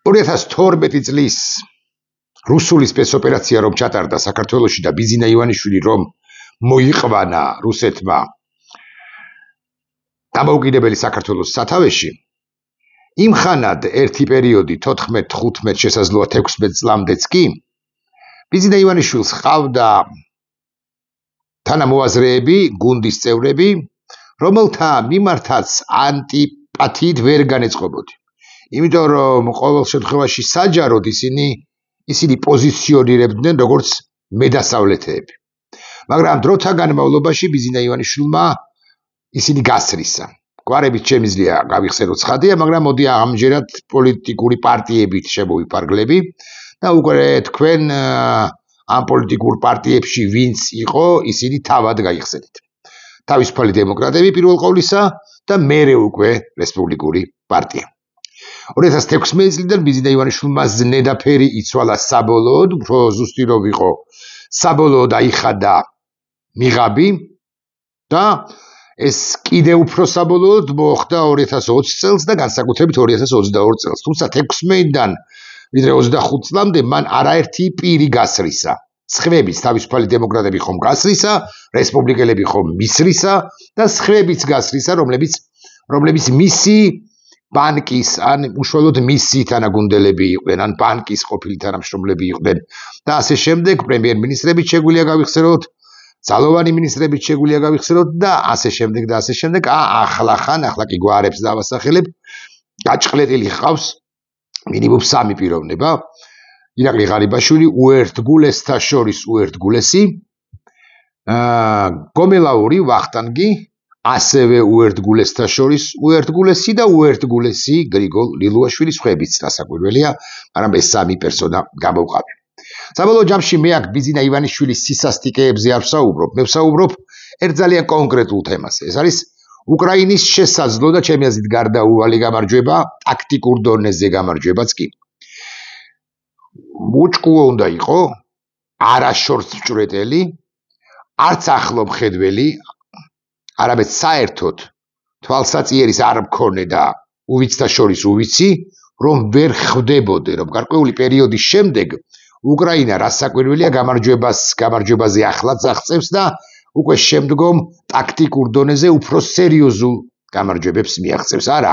2012 წლის რუსული სპეცოპერაცია რომ ჩატარდა საქართველოში და ბიზინა ივანიშვილი რომ მოიყვანა რუსეთმა დამოუკიდებელი საქართველოს სათავეში იმ ხანად ერთი პერიოდი 14-15 შესაძლოა 16 წლამდეც კი ბიზინა ივანიშვილს ჰყავდა თანამოაზრეები, გუნდის წევრები, რომელთა მიმართაც ანტიპათიით ვერ განეწყობოდი. იმიტომ რომ ყოველ შემთხვევაში საჯაროდ ისინი პოზიციონირებდნენ როგორც მედასავლეთეები. მაგრამ დროთა განმავლობაში ბიზინა ივანიშვილმა ისინი გასრისა. გვარებით შემიძლია გავიხსენოთ ცხადია, მაგრამ მოდი ამჯერად პოლიტიკური პარტიებით შემოვიფარგლები და უკვე თქვენ ამ პოლიტიკურ პარტიებში ვინც იყო, ისინი თავად გაიხსენეთ. თავისუფალი დემოკრატები პირველ ყოვლისა და მერე უკვე რესპუბლიკური პარტია. 2016 წლიდან ბიზინა ივანიშვილმა ზნედაფერი იცვალა საბოლოოდ, უფრო ზუსტი რომ იყო, საბოლოოდ აიხადა მიღაბი და ეს კიდევ უფრო საბოლოოდ მოხდა 2020 წელს და განსაკუთრებით 2022 წელს. თუმცა 16-დან ვიდრე 25 წლამდე მან არაერთი პირი გასრისა. სხვებიც თავისუფალი დემოკრატები ხომ გასრისა, რესპუბლიკელები ხომ მისრისა და სხვებიც გასრისა, რომლებიც მისი ბანკის ან უშუალოდ მისი თანაგუნდელები იყვნენ, ან ბანკის ყოფილი თანამშრომლები იყვნენ და ასე შემდეგ, პრემიერ-მინისტრებიც შეგვიძლია გავიხსენოთ, ძალოვანი მინისტრებიც შეგვიძლია გავიხსენოთ და ასე შემდეგ და ასე შემდეგ. ახლა კი გვარებს დავასახელებ. გაჭყლეტილი ჰყავს მინიმუმ 3 პიროვნება. ირაკლი ღარიბაშვილი, უერთგულესთა შორის უერთგულესი, გომელაური ვახტანგი, ასევე უერთგულესთა შორის უერთგულესი და უერთგულესი გრიგოლ ლილუაშვილი, სხვებიც დასაკვირველია, მაგრამ ეს 3 პერსონა გამოვყავი. საბოლოო ჯამში მე აქ ბიზინა ივანიშვილის სისასტიკეებზე არ ვსაუბრობ, მე ვსაუბრობ ერთ ძალიან კონკრეტულ თემას. ეს არის უკრაინის შესაძლო და ჩემი აზრით გარდაუვალი გამარჯვება, ტაქტიკურ დონეზე გამარჯვებაც კი. უჭკუო უნდა იყო, არაშორს მჭვრეტელი, არც ახლო მხედველი, არამედ საერთოდ თვალსაწიერის არ მქონე და უვიცთა შორის უვიცი, რომ ვერ ხვდებოდე, რომ გარკვეული პერიოდის შემდეგ უკრაინა რასაკვირველია გამარჯვებაზე ახლაც აღწევს და უკვე შემდგომ ტაქტიკურ დონეზე უფრო სერიოზულ გამარჯვებებს მიაღწევს. არა,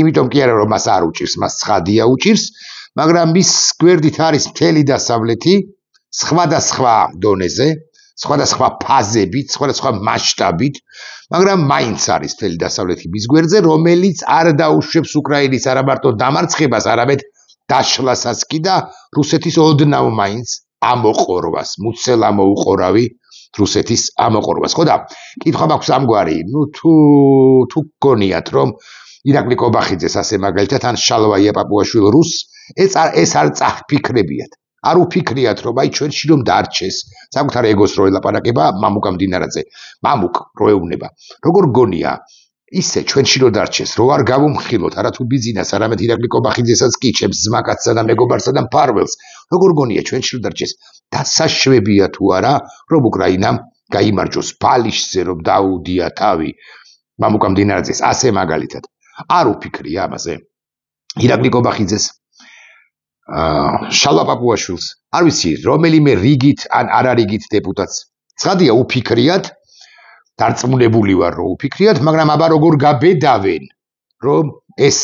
იმიტომ კი არა რომ მას არ უჭირს, მას ცხადია უჭირს, მაგრამ მის გვერდით არის მთელი დასავლეთი სხვადასხვა დონეზე, სხვადასხვა ფაზებით, სხვადასხვა მასშტაბით, მაგრამ მაინც არის მთელი დასავლეთი მის გვერდზე, რომელიც არ დაუშვებს უკრაინის არა მარტო დამარცხებას, არამედ დაშლასაც კი და რუსეთის ოდნავ მაინც ამოყორვას, მუცელ ამოუყორავი რუსეთის ამოყორვას. ხო და კითხვა მაქვს ამგვარი, თუ გგონიათ რომ ირაკლი კობახიძეს ასე მაგალითად ან შალვაია პაპუაშვილ რუსს ეს არ წაჰფიქრებიათ. არ უფიქრიათ რომ აი ჩვენში რომ დარჩეს, საკუთარ ეგოს რო ელაპარაკება მამუკა მდინარაძე, მამუკ რო ეუბნება. როგორ გონია ისე ჩვენში რო დარჩეს, რო არ გავუმხილოთ არა თუ ბიზინას, არამედ ირაკლი კობახიძესაც კი, ჩემს ძმაკაცსა და მეგობარსა და მფარველს, როგორ გონია ჩვენში რო დარჩეს, დასაშვებია თუ არა, რომ უკრაინამ გაიმარჯვოს ბალიშზე რომ დაუდია თავი მამუკა მდინარაძეს, ასე მაგალითად. არ უფიქრია ამაზე. ირაკლი კობახიძეს შალვა პაპუაშვილს, არ ვიცი, რომელიმე რიგით ან არარიგით დეპუტატს. ცხადია უფიქრიათ, დარწმუნებული ვარ რომ უფიქრიათ, მაგრამ აბა როგორ გაბედავენ, რომ ეს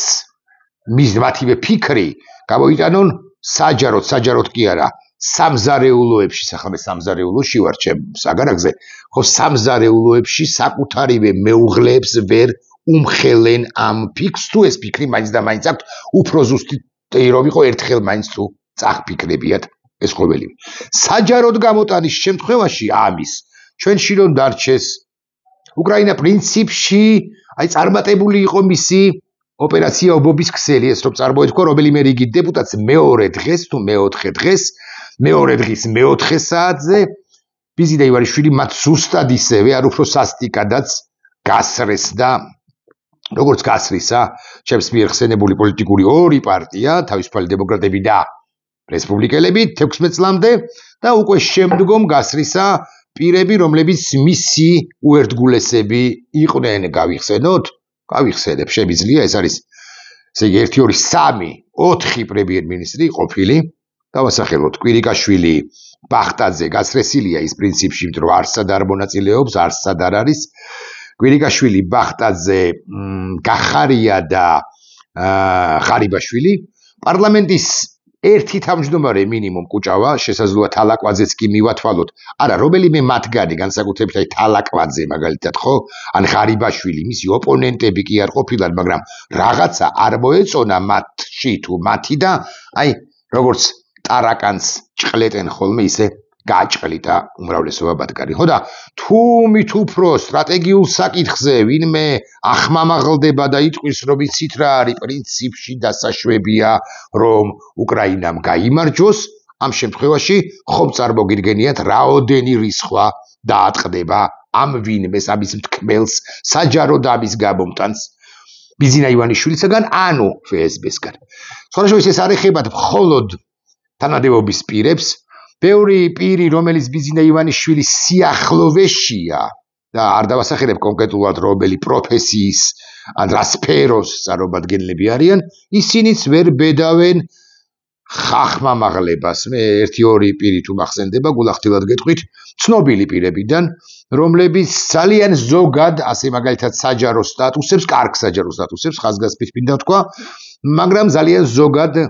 მათივე ფიქრი გამოიტანონ საჯაროდ კი არა, სამზარეულოებში, ახლა მე სამზარეულოში ვარ ჩემ საგარაგზე, ხო სამზარეულოებში საკუთარივე მეუღლეებს ვერ უმხელენ ამ ფიქრს, თუ ეს ფიქრი მაინც და მაინც აქვთ, უფრო ზუსტი რომ იყო ერთხელ მაინც თუ წახფიქრებიათ ეს ყოველივე. საჯაროდ გამოტანის შემთხვევაში ამის ჩვენში რომ დარჩეს უკრაინა პრინციპში აი წარმატებული იყო მისი ოპერაცია ობობის ქსელი, ეს რომ წარმოეთქვა რომელიმე რიგით დეპუტატს მეორე დღეს თუ მეოთხე დღეს, მეორე დღის მეოთხე საათზე ბიზინა ივანიშვილი მათ ზუსტად ისევე არ უფრო სასტიკადაც გასრეს და როგორც გასრისა, ჩემს მიერ ხსენებული პოლიტიკური ორი პარტია, თავისუფალი დემოკრატები და რესპუბლიკელები 16 წლამდე და უკვე შემდგომ გასრისა პირები, რომლებიც მისი უერთგულესები იყვნენ, გავიხსენებ, შემიძლია, ეს არის ესე იგი 1 2 3 4 პრემიერ-მინისტრი ყოფილი დავასახელოთ კვირიკაშვილი ბახტაძე გასრესილია ის პრინციპში რომ არსად არ მონაწილეობს არსად არ არის კვირიკაშვილი ბახტაძე გახარია და ხარიბაშვილი პარლამენტის ერთი თავმჯდომარე მინიმუმ კუჭავა შესაძლოა თალაკვაძეც კი მივათვალოთ არა რომელიმე მათგანი განსაკუთრებით აი თალაკვაძე მაგალითად ხო ან ხარიბაშვილი მისი ოპონენტები კი არ ყოფილან მაგრამ რაღაცა არ მოეწონა მათში თუ მათი და აი როგორც ტარაკანს ჭყლეტენ ხოლმე ისე გააჭყლიტა უმრავლესობა ბატკარი ხო და თუ მით უფრო სტრატეგიულ საკითხზე ვინმე ახმამაღლდება და იტყვის რომ იცით რა არის პრინციპში დასაშვებია რომ უკრაინამ გაიმარჯვოს ამ შემთხვევაში ხომ წარმოგიდგენიათ რაოდენი რისხვა დაატყდება ამ ვინმეს ამის მთქმელს საჯარო და ამის გამომტანს ბიზინა ივანიშვილისაგან ანუ FSB-სგან სხვადასხვა ეს არ ეხებათ მხოლოდ თანამდებობის პირებს ბევრი პირი რომელიც ბიზინა ივანიშვილის სიახლოვეშია და არ დავასახელებ კონკრეტულად რომელი პროფესიის ან რა სფეროს წარმომადგენლები არიან ისინიც ვერ ბედავენ ხახმამაღლებას მე 1-2 პირი თუ მახსენდება გულახდილად გეტყვით ცნობილი პირებიდან რომლებიც ძალიან ზოგად ასე მაგალითად საჯარო სტატუსებს კარგ საჯარო სტატუსებს ხაზგასმით მინდა თქვა მაგრამ ძალიან ზოგად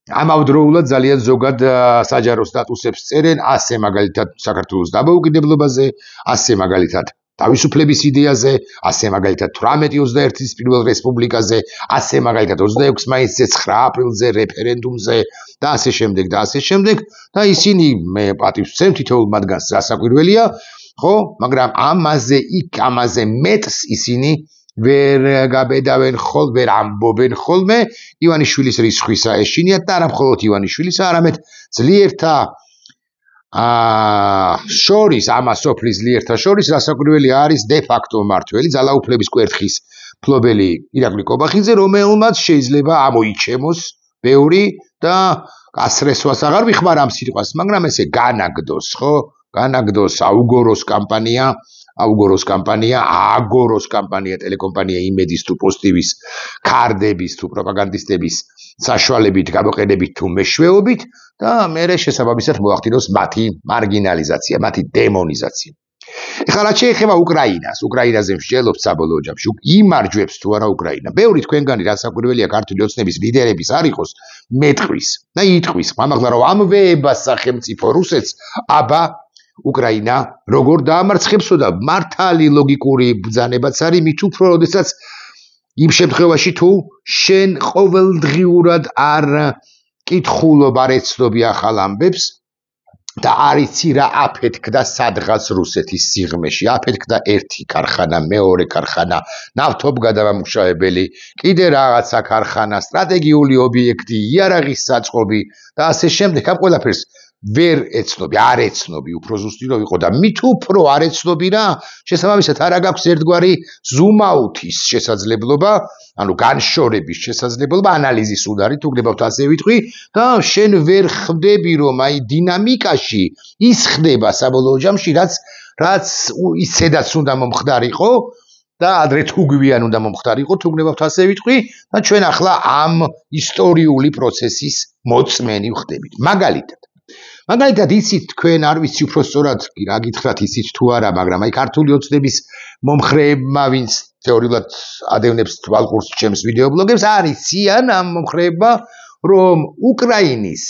ამავდროულად ძალიან ზოგად საჯარო სტატუსებს წერენ ასე მაგალითად საქართველოს დამოუკიდებლობაზე ასე მაგალითად თავისუფლების იდეაზე ასე მაგალითად 18-21-ის პირველ რესპუბლიკაზე ასე მაგალითად 26 მაისზე 9 აპრილზე რეფერენდუმზე და ასე შემდეგ და ისინი მე პატივს ვცემ თითოეულ მათგანს რასაკვირველია ხო მაგრამ ამაზე მეტს ისინი ვერ გაბედავენ ხოლმე, ვერ ამბობენ ხოლმე ივანიშვილის რისხვისა ეშინიათ და არა მხოლოდ ივანიშვილისა, არამედ ძლიერთა შორის, ამას სოფლის ძლიერთა შორის რასაკვირველი არის დე-ფაქტო მმართველი ძალაუფლების კვერთხის მფლობელი ირაკლი კობახიძე, რომელმაც შეიძლება ამოიჩემოს ბევრი და გასრესვას აღარ ვიხმარ ამ სიტყვას, მაგრამ ესე განაგდოს, ხო? განაგდოს აუგოროს კამპანია, აგოროს კამპანია ტელეკომპანია იმედის თუ პოსტივის ქარდების თუ პროპაგანდისტების საშუალებით გამოყენებით თუ მეშვეობით და მერე შესაბამისად მოახდინოს მათი მარგინალიზაცია, მათი დემონიზაცია. ეხლა რაც შეეხება უკრაინას, უკრაინაზე მსჯელობს საბოლოო ჯამში, იმარჯვებს თუ არა უკრაინა. ბევრი თქვენგანი რასაკვირველია ქართული ოცნების ლიდერების არ იყოს მეტყვის და იტყვის, ამაღლა რომ ამვეებას სახელმწიფო რუსეთს, აბა უკრაინა როგორ დაამარცხებსო და მართალი ლოგიკური ბრძანებაც არის მით უფრო როდესაც იმ შემთხვევაში თუ შენ ყოველდღიურად არ კითხულობ არ ეცნობი ახალ ამბებს და არიცი რა აფეთქდა სადღაც რუსეთის სიღრმეში აფეთქდა ერთი ქარხანა მეორე ქარხანა ნავთობგადამამუშავებელი კიდე რაღაცა ქარხანა სტრატეგიული ობიექტი იარაღის საწყობი და ასე შემდეგ ამ ყველაფერს ვერ ეცნობი, არ ეცნობი, უფრო ზუსტი რომ იყო და მით უფრო არ ეცნობი რა, შესაბამისად არა გაქვს ერთგვარი ზუმაუთის შესაძლებლობა, ანუ განშორების შესაძლებლობა, ანალიზის უნარი, თუ გნებავთ ასე ვიტყვი და შენ ვერ ხვდები რომ აი დინამიკაში ის ხდება საბოლოო ჯამში, რაც ისედაც უნდა მომხდარიყო და ადრე თუ გვიან უნდა მომხდარიყო, თუ გნებავთ ასე ვიტყვი და ჩვენ ახლა ამ ისტორიული პროცესის მოწმენი ვხდებით. მაგალითად იცით თქვენ არ ვიცი უფრო სწორად რა გითხრათ იცით თუ არა მაგრამ აი ქართული ოცნების მომხრეებმა ვინც თეორიულად ადევნებს თვალყურს ჩემს ვიდეობლოგებს არიციან ამ მომხრეებმა რომ უკრაინის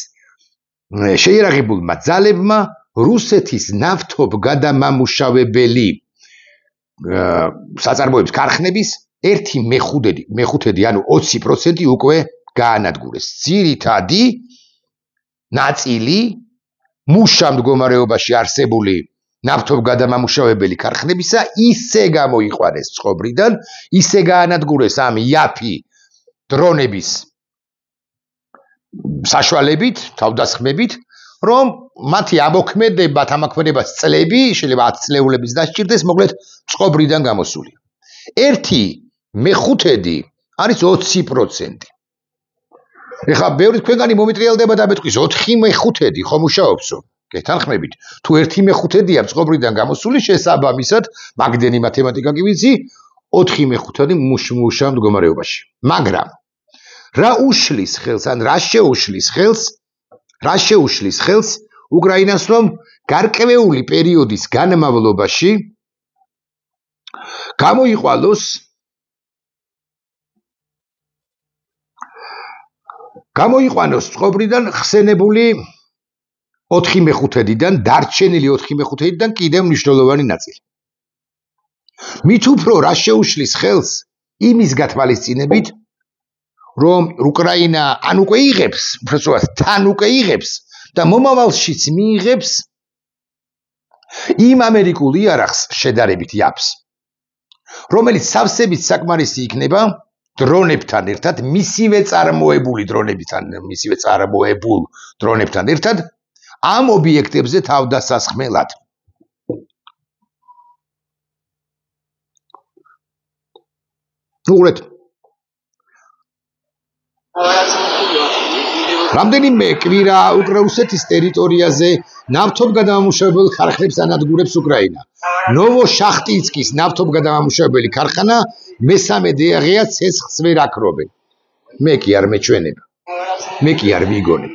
შეიარაღებულმა ძალებმა რუსეთის ნავთობგადამამუშავებელი საწარმოების ქარხნების 1/5 ანუ 20% უკვე გაანადგურეს ძირითადი ნაწილი მუშა მდგომარეობაში არსებული ნავთობგადამამუშავებელი ქარხნებისა ისე გამოიყვანეს წყობრიდან, ისე გაანადგურეს ამ იაფი დრონების საშუალებით, თავდასხმებით, რომ მათი ამოქმედებას წლები, შეიძლება 10 წლეულებიც დასჭირდეს, მოკლედ წყობრიდან გამოსული. 1/5 არის 20%. ეხლა ბევრი თქვენგანი მომიტრიალდება და მეტყვის 4/5 ხო მუშაობსო გეთანხმებით თუ 1/5-ია წყობრიდან გამოსული შესაბამისად მაგდენი მათემატიკა კი ვიცი 4/5 მუშა მდგომარეობაში მაგრამ რა უშლის ხელს ან რა შეუშლის ხელს უკრაინას რომ გარკვეული პერიოდის განმავლობაში გამოიყვანოს წყობრიდან ხსენებული 4/5-დან დარჩენილი 4/5-დან კიდევ მნიშვნელოვანი ნაწილი. მით უფრო რა შეუშლის ხელს იმის გათვალისწინებით, რომ უკრაინა ან უკვე იღებს, უბრალოდ თან უკვე იღებს და მომავალშიც მიიღებს იმ ამერიკულ იარაღს შედარებით იაფს, რომელიც სავსებით საკმარისი იქნება დრონებთან ერთად, მისივე წარმოებულ დრონებთან ერთად ამ ობიექტებზე თავდასასხმელად. უყურეთ. რამდენიმე კვირა უკრაინეთის ტერიტორიაზე ნავთობგადამამუშავებელ ქარხნებს ანადგურებს უკრაინა. ნოვოშახტინსკის ნავთობგადამამუშავებელი ქარხანა მესამე დღეა ცეცხლს ვერ აქრობენ. მე კი არ მეჩვენება. მე კი არ ვიგონებ.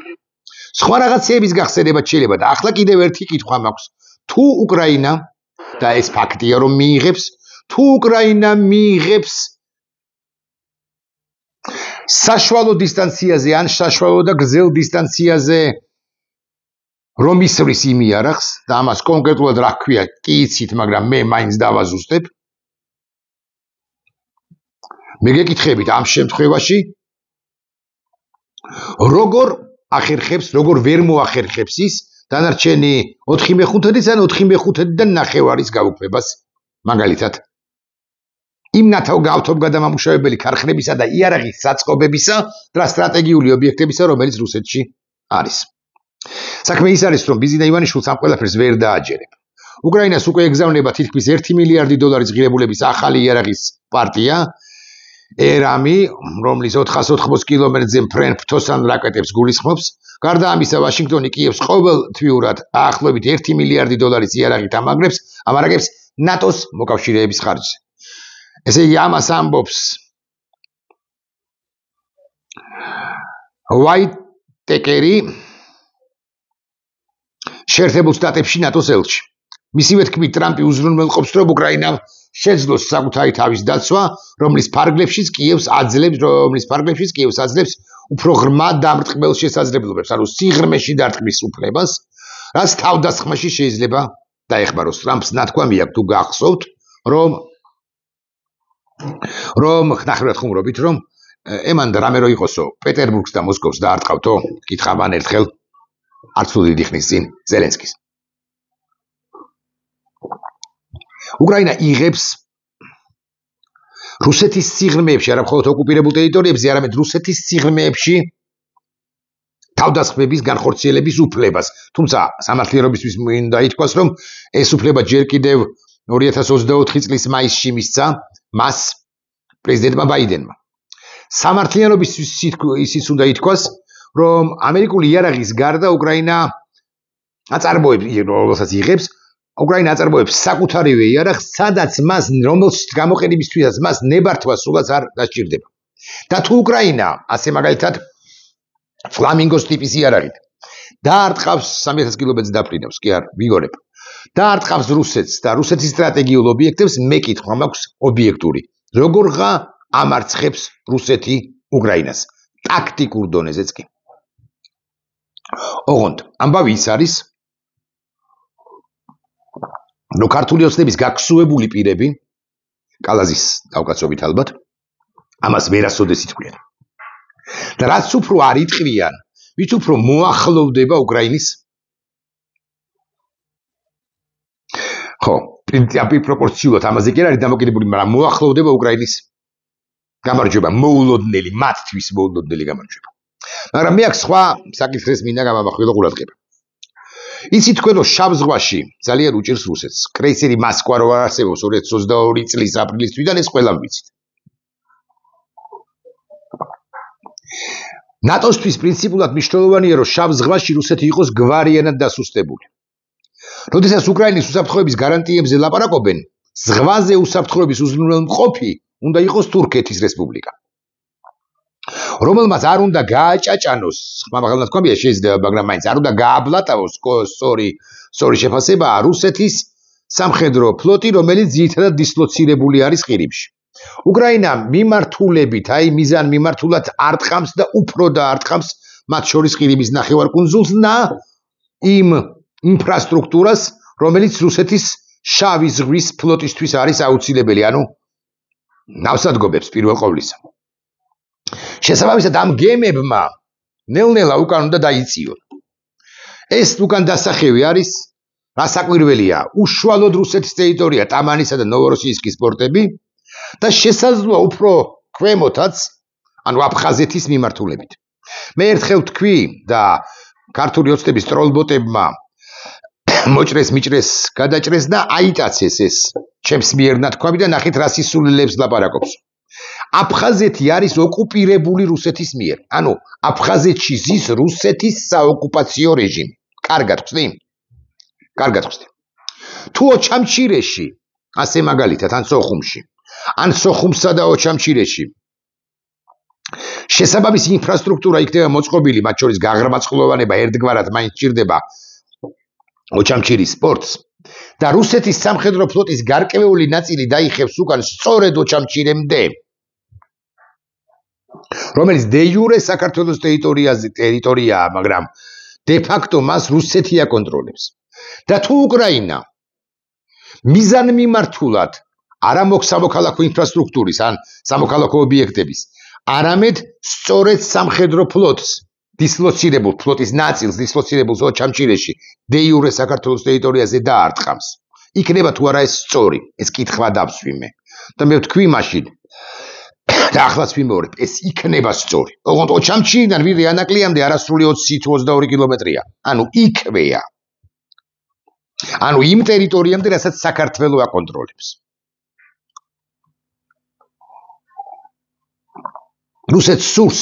სხვა რაღაცეების გახსენება შეიძლება და ახლა კიდევ ერთი კითხვა მაქვს. თუ უკრაინა და ეს ფაქტია რომ მიიღებს, თუ უკრაინა მიიღებს საშუალო დისტანციაზე ან საშუალო და გრძელ დისტანციაზე რომ ისვრის იმ იარაღს და ამას კონკრეტულად რა ქვია კი იცით, მაგრამ მე მაინც დავაზუსტებ. მე გეკითხებით ამ შემთხვევაში როგორ ახერხებს, როგორ ვერ მოახერხებს ის დანარჩენი 4/5-ից ან 4/5-დან ნახევარის გაუქმებას, მაგალითად იმ ნავთობგადამამუშავებელი ქარხნებისა და იარაღის საწყობებისა და სტრატეგიული ობიექტებისა, რომელიც რუსეთში არის. საქმე ის არის, რომ ბიზინა ივანიშვილს ამ ყველაფერს ვერ დააჯერებ. უკრაინას უკვე ეგზავნება თითქმის 1 მილიარდი დოლარის ღირებულების ახალი იარაღის პარტია, ერამი, რომლის 480 კილომეტრზე მფრენ ფრთოსან რაკეტებს გულისხმობს. გარდა ამისა, ვაშინგტონი კიევს ყოველთვიურად დაახლოებით 1 მილიარდი დოლარის იარაღით ამარაგებს ნატოს მოკავშირეების ხარჯზე. ესე იგი, ამას ამბობს ვაიტეკერი შეერთებულ შტატებში ნატოს ელჩი. მისივე თქმით, ტრამპი უზრუნველყოფს, რომ უკრაინამ შეძლოს საკუთარი თავის დაცვა, რომლის ფარგლებშიც კიევს აძლევს უფრო ღრმა დამრტყმელ შესაძლებლობებს, ანუ სიღრმეში დარტყმის უფლებას, რაც თავდასხმაში შეიძლება დაეხმაროს. ტრამპს ნათქვამი აქვს, თუ გახსოვთ, რომ ნახევრად ხუმრობით, რომ ემან რამე რო იყოსო, პეტერბურგს და მოსკოვს დაარტყავთო, კითხა მან ერთხელ არც თუ დიდი ხნის წინ ზელენსკის. უკრაინა იღებს რუსეთის სიღრმეებში, არა მხოლოდ ოკუპირებულ ტერიტორიებზე, არამედ რუსეთის სიღრმეებში თავდასხმების განხორციელების უფლებას. თუმცა სამართლიანობისთვის მინდა ითქვას, რომ ეს უფლება ჯერ კიდევ 2024 წლის მაისში მისცა მას პრეზიდენტმა ბაიდენმა. სამართლიანობისთვის ისიც უნდა ითქვას, რომ ამერიკული იარაღის გარდა უკრაინა აწარმოებს, რომელსაც იღებს, უკრაინა აწარმოებს საკუთარივე იარაღს, სადაც მას, რომელშიც გამოყენებისთვისაც მას ნებართვა სულაც არ დასჭირდება. და თუ უკრაინა, ასე მაგალითად, ფლამინგოს ტიპის იარაღით დაარტყავს 3000 კილომეტრს დაფრინავს, კი არ ვიგონებ. დაარტყავს რუსეთს და რუსეთის სტრატეგიულ ობიექტებს, მე კითხვა მაქვს ობიექტური. როგორღა ამარცხებს რუსეთი უკრაინას? ტაქტიკურ დონეზეც კი. ოღონდ, ამბავი ის არის, რომ ქართული ოცნების გაქსუებული პირები, კალაზის დავკაცობით ალბათ, ამას ვერასოდეს იტყვიან. და რაც უფრო არ იტყვიან, მით უფრო მოახლოვდება უკრაინის ხო, პრინციპი პროპორციულად ამაზე კი არ არის დამოკიდებული, მაგრამ მოახლოვდება უკრაინის გამარჯვება, მოულოდნელი, მათთვის მოულოდნელი გამარჯვება. მაგრამ მე აქ სხვა საკითხს მინდა გამავახვილო ყურადღება. იცით თქვენ, რომ შავ ზღვაში ძალიან უჭირს რუსეთს. კრეისერი მოსკვა რო არ არსებობს 2022 წლის აპრილის თვიდან, ეს ყველამ ვიცით. ნატოსთვის პრინციპულად მნიშვნელოვანია, რომ შავ ზღვაში რუსეთი იყოს გვარიანად დასუსტებული. როდესაც უკრაინის უსაფრთხოების გარანტიებზე ლაპარაკობენ, ზღვაზე უსაფრთხოების უზრუნველმყოფი უნდა იყოს თურქეთის რესპუბლიკა. რომელმაც არ უნდა გააჭაჭანოს, ხმამაღალად თქვია შეიძლება, მაგრამ მაინც არ უნდა გააბლატავოს სწორი შეფასებაა რუსეთის სამხედრო ფლოტი, რომელიც ძირითადად დისლოცირებული არის ყირიმში. უკრაინა მიმართულებით, მიზან მიმართულად არტყამს და უფრო და არტყამს მათ შორის ყირიმის ნახევარკუნძულს და იმ ინფრასტრუქტურას, რომელიც რუსეთის შავი ზღვის ფლოტისთვის არის აუცილებელი, ანუ ნავსადგომებს პირველ ყოვლისა. შესაბამისად ამ გემებმა ნელ-ნელა უკან უნდა დაიწიონ. ეს უკან დასახევი არის რასაკვირველია, უშუალოდ რუსეთის ტერიტორია, ტამანისა და ნოვოროსიისკის პორტები და შესაძლოა უფრო ქვემოთაც, ანუ აფხაზეთის მიმართულებით. მე ერთხელ თქვი და ქართული ოცნების ტროლბოტებმა მოჭრეს გადაჭრეს და აიტაცეს ეს ჩემს მიერ ნათქვამი და ნახეთ რა სისულელებს ლაპარაკობს. აფხაზეთი არის ოკუპირებული რუსეთის მიერ. ანუ აფხაზეთში ზის რუსეთის საოკუპაციო რეჟიმი. კარგად ხსნი? კარგად ხსნი. თუ ოჩამჩირეში, ასე მაგალითად, ან სოხუმში, ან სოხუმსა და ოჩამჩირეში შესაბამისი ინფრასტრუქტურა იქნება მოწყობილი, მათ შორის გაღრმაწყლოვანება ერთგვარად მაინც ჭირდება ოჩამჩირის პორტს და რუსეთის სამხედრო ფლოტის გარკვეული ნაწილი დაიხევს უკან სწორედ ოჩამჩირემდე, რომელიც დე იურე საქართველოს ტერიტორიაა, მაგრამ დე ფაქტო მას რუსეთი აკონტროლებს. და თუ უკრაინა მიზან მიმართულად არა სამოქალაქო ინფრასტრუქტურის ან სამოქალაქო ობიექტების, არამედ სწორედ სამხედრო ფლოტს, დისლოცირებულ ფლოტის ნაწილს დისლოცირებულს ოჩამჩირეში, დე იურე საქართველოს ტერიტორიაზე დაარტყამს. იქნება თუ არა ეს სწორი, ეს კითხვა დავსვიმე. და მე ვთქვი მაშინ და ახლაც ვიმეორებ, ეს იქნება სწორი. ოღონდ ოჩამჩირიდან ვიდრე ანაკლიამდე არასრული 20-22 კილომეტრია. ანუ იქვეა. ანუ იმ ტერიტორიამდე, რასაც საქართველო აკონტროლებს. რუსეთს სურს,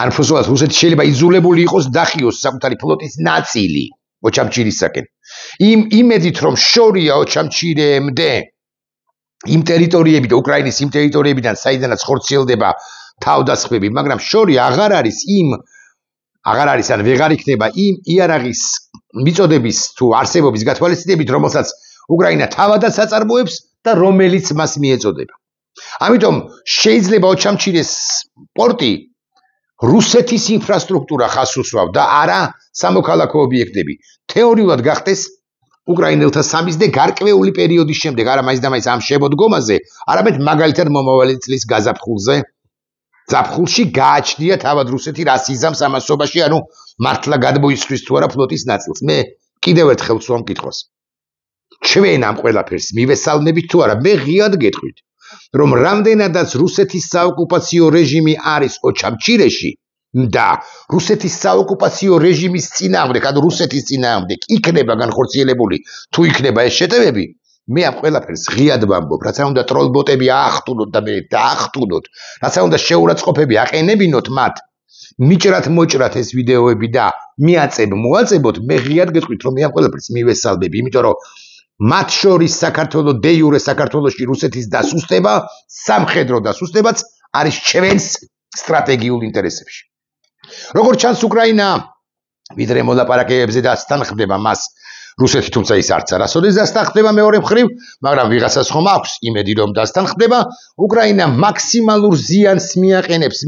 ან უბრალოდ რუსეთი შეიძლება იძულებული იყოს დახიოს საკუთარი ფლოტის ნაწილი ოჩამჩირისაკენ. იმედით რომ შორია ოჩამჩირემდე იმ ტერიტორიებიდან, უკრაინის იმ ტერიტორიებიდან, საიდანაც ხორციელდება თავდასხმები, მაგრამ შორი აღარ არის ან ვეღარ იქნება იმ იარაღის მიწოდების თუ არსებობის გათვალისწინებით, რომელსაც უკრაინა თავადაც აწარმოებს და რომელიც მას მიეწოდება. ამიტომ შეიძლება ოჩამჩირეს პორტი რუსეთის ინფრასტრუქტურა ხაზს უსვავ და არა სამოქალაქო ობიექტები. თეორიულად გახდეს უკრაინელთა სამიზნე გარკვეული პერიოდის შემდეგ, არა მაინც და მაინც ამ შემოდგომაზე, არამედ მაგალითად მომავალი წლის ზაფხულში გააჩნია თავად რუსეთი რას იზამს ამასობაში, ანუ მართლა გადმოისხვის თუ არა ფლოტის ნაწილს. მე კიდევ ერთხელ ვსვამ კითხვას. ჩვენ ამ ყველაფერს მივესალმებით თუ არა? მე ღიად გეტყვით, რომ რამდენადაც რუსეთის საოკუპაციო რეჟიმი არის ოჩამჩირეში და რუსეთის საოკუპაციო რეჟიმის წინააღმდეგ, ანუ რუსეთის წინააღმდეგ იქნება განხორციელებული თუ იქნება ეს შეტევები, მე ამ ყველაფერს ღიად ვამბობ, რაცა უნდა ტროლბოტები აახტუნოთ და მე დაახტუნოთ, რაცა უნდა შეურაცხყოფები აყენებინოთ მათ, მიჭრათ მოჭრათ ეს ვიდეოები და მოაწებოთ, მე ღიად გეტყვით, რომ მე ამ ყველაფერს მივესალმები, იმიტომ რომ მათ შორის საქართველოს დე იურე საქართველოში რუსეთის დასუსტება, სამხედრო დასუსტებაც არის ჩვენს სტრატეგიულ ინტერესებში. როგორც ჩანს, უკრაინა ვიდრე მოლაპარაკებებზე დასთანხმდება მას რუსეთი, თუმცა ის არც არასოდეს დასთანხმდება მეორე მხრივ, მაგრამ ვიღაცას ხომ აქვს იმედი რომ დასთანხმდება, უკრაინა მაქსიმალურ ზიანს მიაყენებს,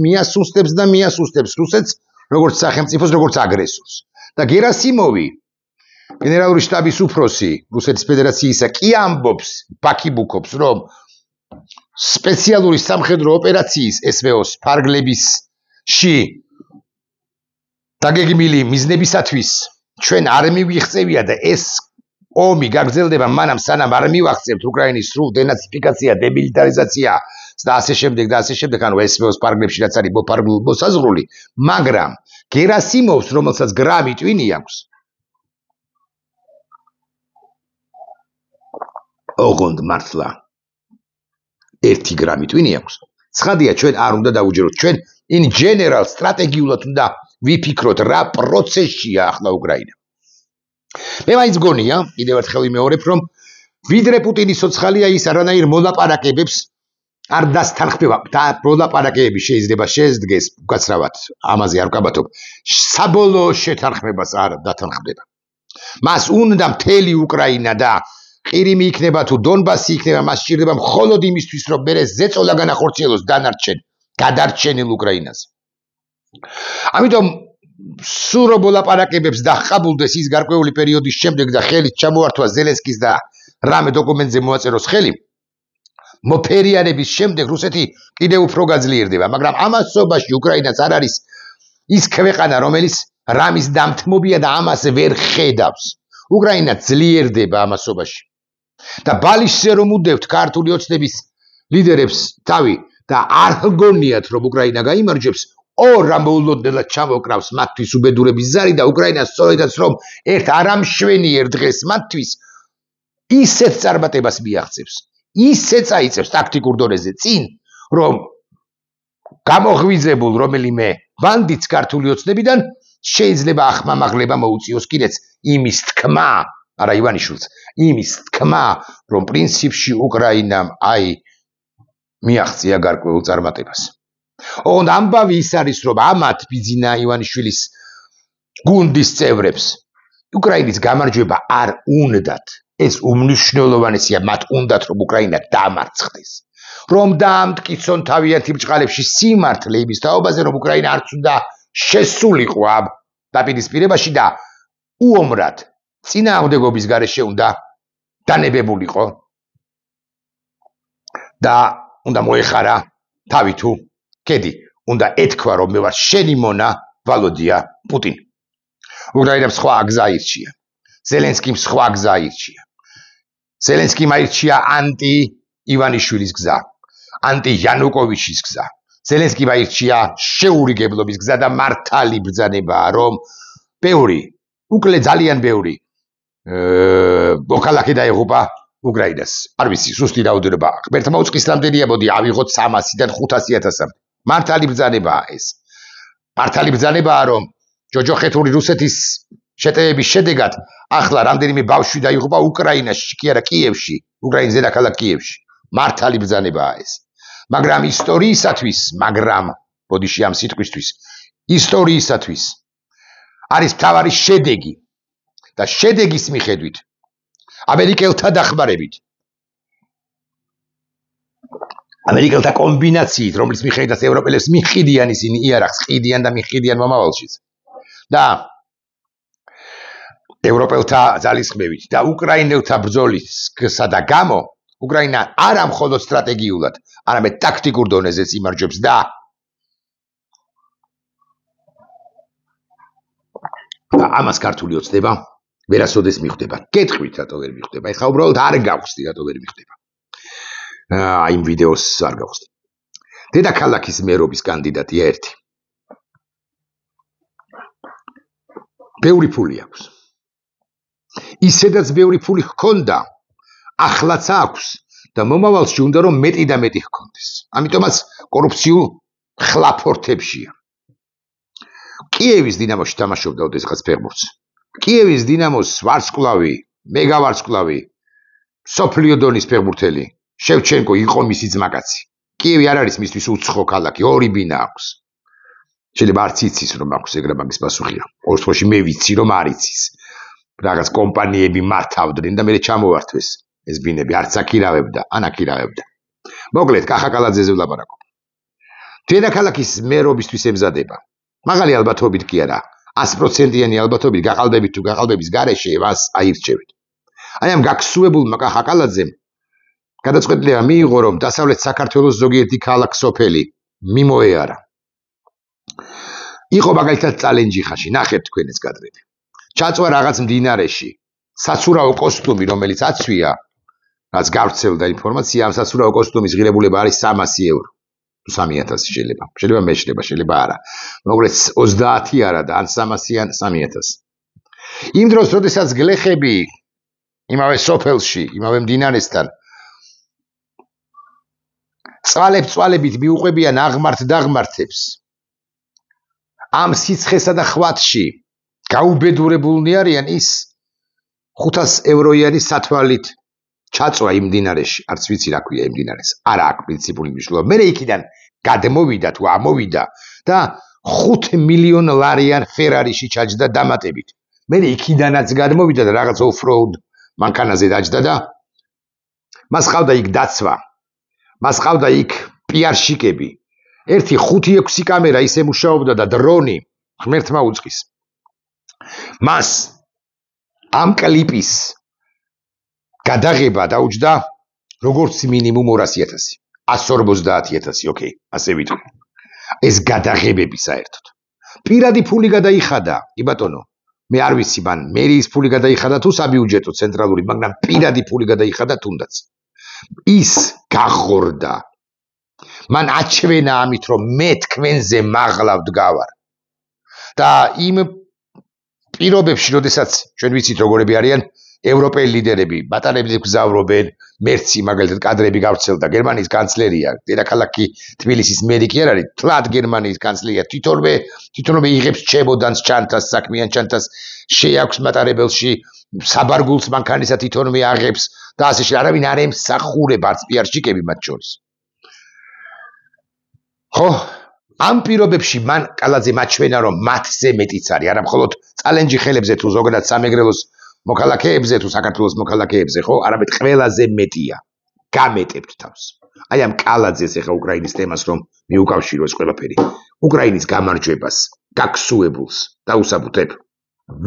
მიასუსტებს რუსეთს, როგორც სახელმწიფოს, როგორც აგრესორს. და გერასიმოვი, გენერალური შტაბის უფროსი რუსეთის ფედერაციისა კი ამბობს, ბაქიბუქობს, რომ სპეციალური სამხედრო ოპერაციის SVO-ს ფარგლებისში დაგეგმილი მიზნებისათვის ჩვენ არ მივიღწევია და ეს ომი გაგრძელდება მანამ სანამ არ მივახცევთ უკრაინის სრულ დენაციფიკაცია, დემილიტარიზაცია და ასე შემდეგ, ანუ SVO-ს ფარგლებში რაც არის მოსაზღვრული, მაგრამ გერასიმოვს, რომელსაც გრამი ტვინი აქვს, ოღონდ მართლა 1 გრამი ტვინი აქვს. ცხადია, ჩვენ არ უნდა დაუჯეროთ, ჩვენ in general სტრატეგიულად უნდა ვიფიქროთ რა პროცესშია ახლა უკრაინა. მე მაინც გონია, კიდევ ერთხელ ვიმეორებ, რომ ვიდრე პუტინის ცოცხალია, ის არანაირ მოლაპარაკებებს არ დასთანხმდება და მოლაპარაკებები შეიძლება შეესდგეს უკაცრავად ამაზე არ ვკაბათობ საბოლოო შეთანხმებას არ დათანხმდება მას უნდა მთელი უკრაინა და ყირიმი იქნება თუ დონბასი იქნება მას სჭირდება მხოლოდ იმისთვის რომ მერე ზეწოლა განახორციელოს გადარჩენილ უკრაინაზე ამიტომ სულ რომ მოლაპარაკებებს დაჰყაბულდეს ის გარკვეული პერიოდის შემდეგ და ხელით ჩამოართვა ზელენსკის და რამე დოკუმენტზე მოაწეროს ხელი მოფერიანების შემდეგ რუსეთი კიდევ უფრო გაძლიერდება მაგრამ ამასობაში უკრაინაც არ არის ის ქვეყანა რომელიც რამის დამთმობია და ამას ვერ ხედავს უკრაინა ძლიერდება ამასობაში და ბალიშზე რომ უდევთ ქართული ოცნების ლიდერებს თავი და არ გონიათ რომ უკრაინა გაიმარჯვებს ორ ამოულოდნელად ჩამოკრავს მათთვის უბედურების ზარი და უკრაინას სწორედაც რომ ერთ არამშვენიერ დღეს მათთვის ისეთ წარმატებას მიაღწევს ისე წაიწევს ტაქტიკურ დონეზე წინ რომ გამოღვიძებულ რომელიმე ბანდიტს ქართული ოცნებიდან შეიძლება ახმამაღლება მოუწიოს კიდეც იმის თქმა არა ივანიშვილს იმის თქმა რომ პრინციპში უკრაინამ მიაღწია გარკვეულ წარმატებას ოღონდ ამბავი ის არის რომ ამათ ბიძინა ივანიშვილის გუნდის წევრებს უკრაინის გამარჯვება არ უნდათ ეს უმნიშვნელოვანესია მათ უნდათ რომ უკრაინა დამარცხდეს რომ დაამტკიცონ თავიანთი ბრჭყალებში სიმართლე იმის თაობაზე რომ უკრაინა არც უნდა შესულიყო ამ დაპირისპირებაში და უომრად წინააღმდეგობის გარეშე უნდა დანებებულიყო და უნდა მოეხარა თავი თუ კედი უნდა ეთქვა რომ მე ვარ შენი მონა ვალოდია პუტინი უკრაინამ სხვა გზა ირჩია ზელენსკიმ სხვა გზა ირჩია ზელენსკიმ აირჩია ანტი ივანიშვილის გზა ანტი იანუკოვიჩის გზა ზელენსკიმ აირჩია შეურიგებლობის გზა და მართალი ბრძანებაა რომ ბევრი უკლე ძალიან ბევრი მოქალაქე დაეღუპა უკრაინას არ ვიცი ზუსტი რაოდენობა ღმერთმა უწყის რამდენია მოდი ავიღოთ 300-დან 500,000-მდე მართალი ბრძანებაა ეს მართალი ბრძანებაა რომ ჯოჯოხეთური რუსეთის შეტევების შედეგად ახლა რამდენიმე ბავშვი დაიღუპა უკრაინაში კი არა კიევში უკრაინის დედაქალაქ კიევში მართალი ბრძანებაა ეს მაგრამ ისტორიისათვის მაგრამ ბოდიში ამ სიტყვისთვის ისტორიისათვის არის მთავარი შედეგი და შედეგის მიხედვით ამერიკელთა დახმარებით ამერიკელთა კომბინაციით რომლის მიხედვითაც ევროპელებს მიხიდიან ისინი იარაღს ყიდიან და მიხიდიან მომავალშიც და ევროპელთა ძალისხმევით და უკრაინელთა ბრძოლისა და გამო უკრაინა არა მხოლოდ სტრატეგიულად არამედ ტაქტიკურ დონეზეც იმარჯვებს და ამას ქართული ოცნება ვერასოდეს მიხვდება კეთხვით რატო ვერ მიხვდება ეხლა უბრალოდ არ გავხსნი რატო ვერ მიხვდება იმ ვიდეოს არ გავხსნი დედაქალაქის მერობის კანდიდატია ერთი ბევრი ფული აქვს ისედაც ბევრი ფული ჰქონდა ახლაც აქვს და მომავალში უნდა რომ მეტი და მეტი ჰქონდეს ამიტომაც კორუფციულ ხლაფორთებშია კიევის დინამოში თამაშობდა ოდესღაც ფეხბურთს კიევის დინამოს ვარსკვლავი მეგავარსკვლავი სოფლიო დონის ფეხბურთელი შევჩენკო იყო მისი ძმაკაცი კიევი არ არის მისთვის უცხო ქალაქი ორი ბინა აქვს შეიძლება არც იცის რომ აქვს ეგრე მაგის პასუხია ორ თვეში მე ვიცი რომ არ იცის რაღაც კომპანიები მართავდნენ და მე ჩამოვართვეს ეს ბინები არც აკირავებდა ან აკირავებდა მოკლედ კახაკალაძეზე ვლაპარაკობ დედაქალაქის მერობისთვის ემზადება მაღალი ალბათობით კი არა 100%-იანი ალბათობით გაყალბებით თუ გაყალბების გარეშე მას აირჩევით აი ამ გაქსუებულმა კახაკალაძემ გადაწყვეტილება მიიღო რომ დასავლეთ საქართველოს ზოგიერთი ქალაქ-სოფელი მიმოეარა იყო მაგალითად წალენჯიხაში ნახეთ თქვენ ეს კადრები ჩაწვა რაღაც მდინარეში საცურაო კოსტუმი რომელიც აცვია რაც გავრცელდა ინფორმაცია ამ საცურაო კოსტუმის ღირებულება არის 300 ევრო 3000 შეიძლება მეშლება შეიძლება არა მოკლედ 30 არა და ან 300 ან 3000 იმ დროს როდესაც გლეხები იმავე სოფელში იმავე მდინარესთან წვალებით მიუყვებიან აღმართ-დაღმართებს ამ სიცხესა და ხვატში გაუბედურებულნი არიან ის 500 ევროიანი სათვალით ჩაწვა იმ მდინარეში, არც ვიცი რა ქვია იმ მდინარეს. არა აქვს პრინციპული მნიშვნელობა. მე იქიდან გადმოვიდა თუ ამოვიდა და 5 მილიონ ლარიან ფერარიში ჩაჯდა დამატებით. მე იქიდანაც გადმოვიდა და რაღაც ოფროუდ მანქანაზე დაჯდა და მას ყავდა იქ დაცვა. მას ყავდა იქ პიარშიკები. ერთი 5-6 კამერა ისე მუშაობდა და დრონი ღმერთმა უწყის. მას ამ კლიპის გადაღება დაუჯდა როგორც მინიმუმ 200.000, 150.000, ოკეი, ასე ვიტყვი. ეს გადაღებები საერთოდ. პირადი ფული გადაიხადა, კი ბატონო. მე არ ვიცი მან მერიის ფული გადაიხადა თუ საბიუჯეტო ცენტრალური, მაგრამ პირადი ფული გადაიხადა თუნდაც. ის გახორდა. მან აჩვენა ამით რომ მე თქვენზე მაღლა ვდგავარ. და იმ პირობებში, როდესაც ჩვენ ვიცით როგორები არიან ევროპელი ლიდერები, ბატონები გზავრობენ, მერცი მაგალითად კადრები გავრცელდა, გერმანიის კანცლერია, დედაქალაქი თბილისის მერი კი არ არის, თლად გერმანიის კანცლერია, თვითონვე იღებს ჩემოდანს ჩანთას, საქმიან ჩანთას, შეაქვს მატარებელში, საბარგულს მანქანისა თვითონვე აღებს და ასე შემდეგ, არავინ არ ემსახურება არც პიარშიკები მათ შორის. ხო, ამ პირობებში მან კალაძე მაჩვენა რომ მათზე მეტიც არის, არა მხოლოდ წალენჯი ხელებზე თუ ზოგადად სამეგრელოს მოქალაქეებზე თუ საქართველოს მოქალაქეებზე, ხო, არამედ ყველაზე მეტია. გამეტებთ თავს. აი ამ კალაძეს ეხა უკრაინის თემას რომ მიუკავშირო ეს ყველაფერი. უკრაინის გამარჯვებას, გაქსუებულს დაუსაბუთებ.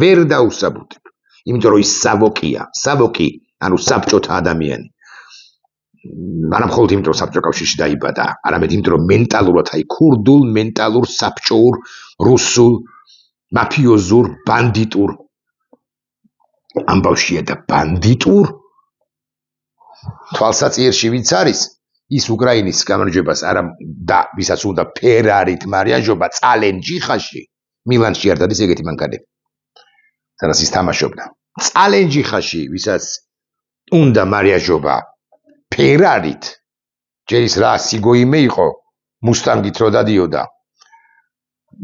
ვერ დაუსაბუთებ. იმიტომ რომ ის სავოკია, სავოკი, ანუ საბჭოთა ადამიანი. არა მხოლოდ იმიტომ რომ საბჭოთა კავშირში დაიბადა, არამედ იმიტომ რომ მენტალურად აი ქურდულ, მენტალურ, საბჭოურ, რუსულ, მაფიოზურ, ბანდიტურ ამბავშია და ბანდიტურ თვალსაჩინში ვინც არის ის უკრაინის გამარჯვებას არა და ვისაც უნდა ფერარით მარიაჟობა წალენჯიხაში მილანში არ დადის ეგეთი მანქანები სადაც ის თამაშობდა წალენჯიხაში ვისაც უნდა მარიაჟობა ფერარით ჯერ ის რა სიგოიმე იყო მუსტანგით რო დადიოდა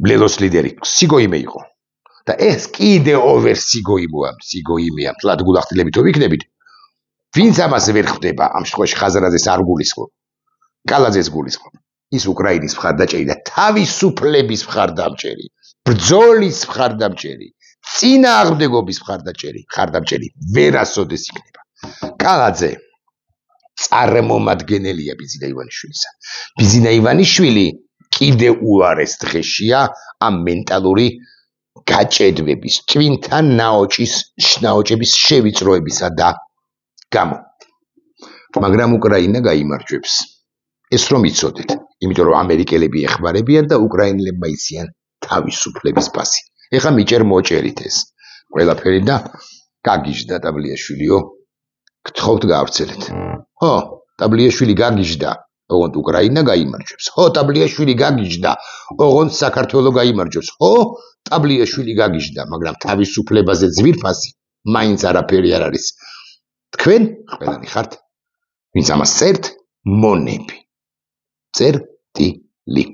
ლელოს ლიდერი სიგოიმე იყო და ეს კიდე ოვერ სიგოიმეა თლად გულახდილებით თუ ვიქნებით ვინც ამას ვერ ხვდება ამ შემთხვევაში ხაზარაძეს არ გულისხმობ კალაძეს გულისხმობ ის უკრაინის მხარდაჭერი და თავისუფლების მხარდამჭერი ბრძოლის მხარდამჭერი წინააღმდეგობის მხარდამჭერი ვერასოდეს იქნება კალაძე წარმომადგენელია ბიზინა ივანიშვილისა ბიზინა ივანიშვილი კიდე უარეს დღეშია ამ მენტალური გაჭედვების twin-თან ნაოჭების შევიწროებისა და გამო მაგრამ უკრაინა გაიმარჯვებს ეს რომ იცოდეთ იმიტომ რომ ამერიკელები ეხმარებიან და უკრაინელებმა იციან თავისუფლების პასი ეხლა მიჭერ მოჭერით ეს ყველაფერი და გაგიჟდა ტაბლიაშვილიო გთხოვთ გაავრცელეთ ხო ტაბლიაშვილი გაგიჟდა ოღონდ უკრაინა გაიმარჯვებს ხო ტაბლიაშვილი გაგიჟდა ოღონდ საქართველოს გაიმარჯვებს ხო ტაბლიაშვილი გაგიჟდა მაგრამ თავისუფლებაზე ძვირფასი მაინც არაფერი არ არის თქვენ ყველანი ხართ ვინც ამას წერთ მონები წერტილი